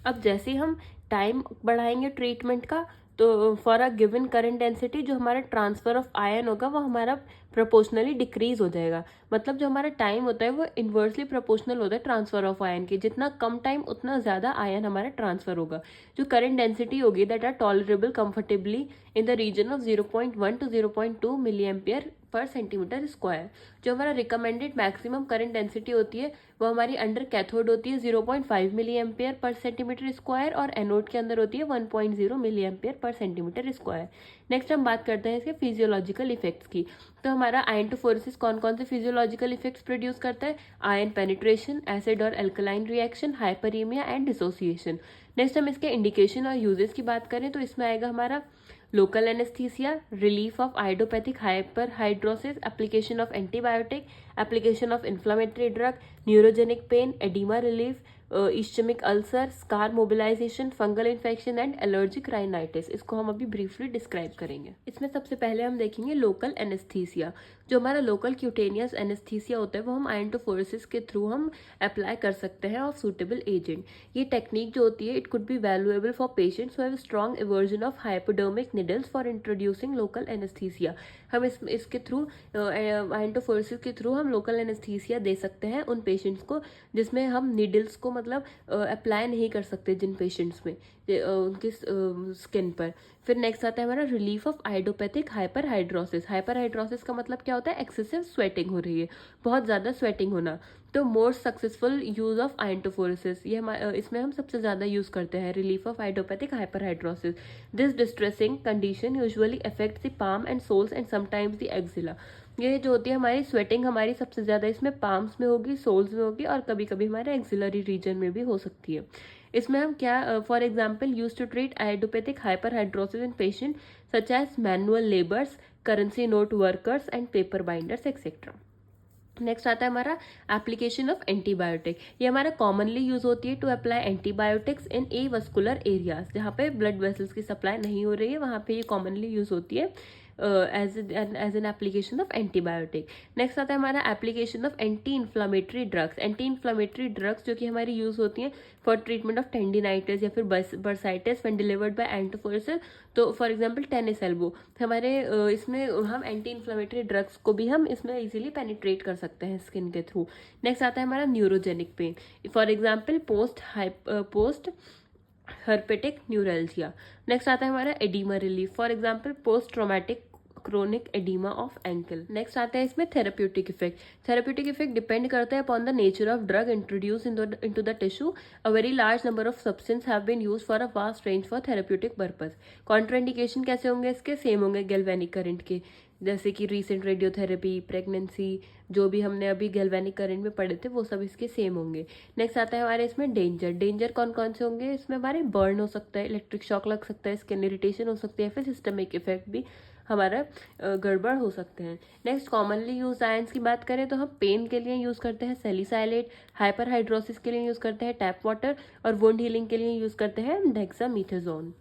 अब जैसे हम टाइम बढ़ाएंगे ट्रीटमेंट का, तो for a given current density जो हमारा ट्रांसफर ऑफ आयन होगा वो हमारा प्रोपोर्शनली डिक्रीज हो जाएगा। मतलब जो हमारा टाइम होता है वो इन्वर्सली प्रोपोर्शनल होता है ट्रांसफर ऑफ आयन के, जितना कम टाइम उतना ज़्यादा आयन हमारा ट्रांसफर होगा। जो करंट डेंसिटी होगी that are tolerable comfortably in the region of 0.1 to 0.2 milli ampere पर सेंटीमीटर स्क्वायर। जो हमारा रिकमेंडेड मैक्सिमम करंट डेंसिटी होती है वो हमारी अंडर कैथोड होती है 0.5 मिली एम्पियर पर सेंटीमीटर स्क्वायर, और एनोड के अंदर होती है 1.0 मिली एम्पियर पर सेंटीमीटर स्क्वायर। नेक्स्ट हम बात करते हैं इसके फिजियोलॉजिकल इफेक्ट्स की। तो हमारा आयनटोफोरेसिस कौन कौन से फिजियोलॉजिकल इफेक्ट्स प्रोड्यूस करता है? आयन पेनिट्रेशन, एसिड और alkaline reaction, hyperaemia and dissociation. Next हम इसके इंडिकेशन और यूजेस की बात करें तो इसमें आएगा हमारा local anaesthesia, relief of idiopathic hyperhidrosis, application of antibiotic, application of inflammatory drug, neurogenic pain, oedema relief, ischaemic ulcer, scar mobilisation, fungal infection and allergic rhinitis. इसको हम अभी ब्रीफली डिस्क्राइब करेंगे। इसमें सबसे पहले हम देखेंगे लोकल एनेस्थीसिया। जो हमारा लोकल क्यूटेनियस एनेस्थीसिया होता है वो हम आयनटोफोरेसिस के थ्रू हम अप्लाई कर सकते हैं ऑफ सुटेबल एजेंट। ये टेक्निक जो होती है it could be valuable for patients who have strong aversion of hypodermic needles for introducing local anaesthesia. हम इसके थ्रू आयनटोफोरेसिस के थ्रू हम लोकल एनेस्थीसिया दे सकते हैं उन पेशेंट्स को जिसमें हम निडल्स को मतलब अप्लाई नहीं कर सकते, जिन पेशेंट्स में उनके स्किन पर। फिर नेक्स्ट आता है हमारा relief of idiopathic hyperhidrosis. Hyperhidrosis का मतलब क्या होता है? एक्सेसिव स्वेटिंग हो रही है, बहुत ज़्यादा स्वेटिंग होना। तो more successful use of iontophoresis, ये इसमें हम सबसे ज़्यादा यूज़ करते हैं relief of idiopathic hyperhidrosis. This distressing condition usually affects the palm and soles and sometimes the axilla. ये जो होती है हमारी स्वेटिंग हमारी सबसे ज़्यादा इसमें पाम्स में होगी, सोल्स में होगी, और कभी कभी हमारे एक्सिलरी रीजन में भी हो सकती है। इसमें हम क्या for example use to treat idiopathic hyperhidrosis in patient such as manual labours, currency note workers and paper binders etcetera. Next आता है हमारा एप्लीकेशन ऑफ एंटीबायोटिक। ये हमारा कॉमनली यूज होती है to apply antibiotics in a vascular areas, जहाँ पे blood vessels की सप्लाई नहीं हो रही है वहाँ पे ये कॉमनली यूज होती है as an application of antibiotic. Next आता है हमारा application of anti inflammatory drugs. Anti inflammatory drugs जो कि हमारी यूज होती हैं फॉर ट्रीटमेंट ऑफ टेंडिनाइटिस या फिर बर्साइटिस व्हेन डिलीवर्ड बाय एंटोफोरेसिस। तो फॉर एग्जांपल टेनिस एल्बो हमारे इसमें हम एंटी इन्फ्लामेटरी ड्रग्स को भी हम इसमें इजीली पेनिट्रेट कर सकते हैं स्किन के थ्रू। नेक्स्ट आता है हमारा neurogenic pain, for example post herpetic neuralgia. Next आता है हमारा oedema relief, for example post traumatic chronic oedema of ankle. Next आता है इसमें therapeutic effect. Therapeutic effect depend करता है upon the nature of drug introduce into the tissue. A very large number of substance have been used for a vast range for therapeutic purpose. Contraindication कैसे होंगे इसके? Same होंगे galvanic current के, जैसे कि recent radiotherapy, pregnancy, जो भी हमने अभी गैल्वेनिक करंट में पढ़े थे वो सब इसके सेम होंगे। नेक्स्ट आता है हमारे इसमें डेंजर। डेंजर कौन कौन से होंगे इसमें हमारे? बर्न हो सकता है, इलेक्ट्रिक शॉक लग सकता है, स्किन इरिटेशन हो सकती है, फिर सिस्टमिक इफेक्ट भी हमारा गड़बड़ हो सकते हैं। नेक्स्ट कॉमनली यूज आयंस की बात करें तो हम पेन के लिए यूज़ करते हैं सैलिसाइलेट, हाइपरहाइड्रोसिस के लिए यूज़ करते हैं टैप वाटर, और वुंड हीलिंग के लिए यूज़ करते हैं डेक्सामीथाजोन।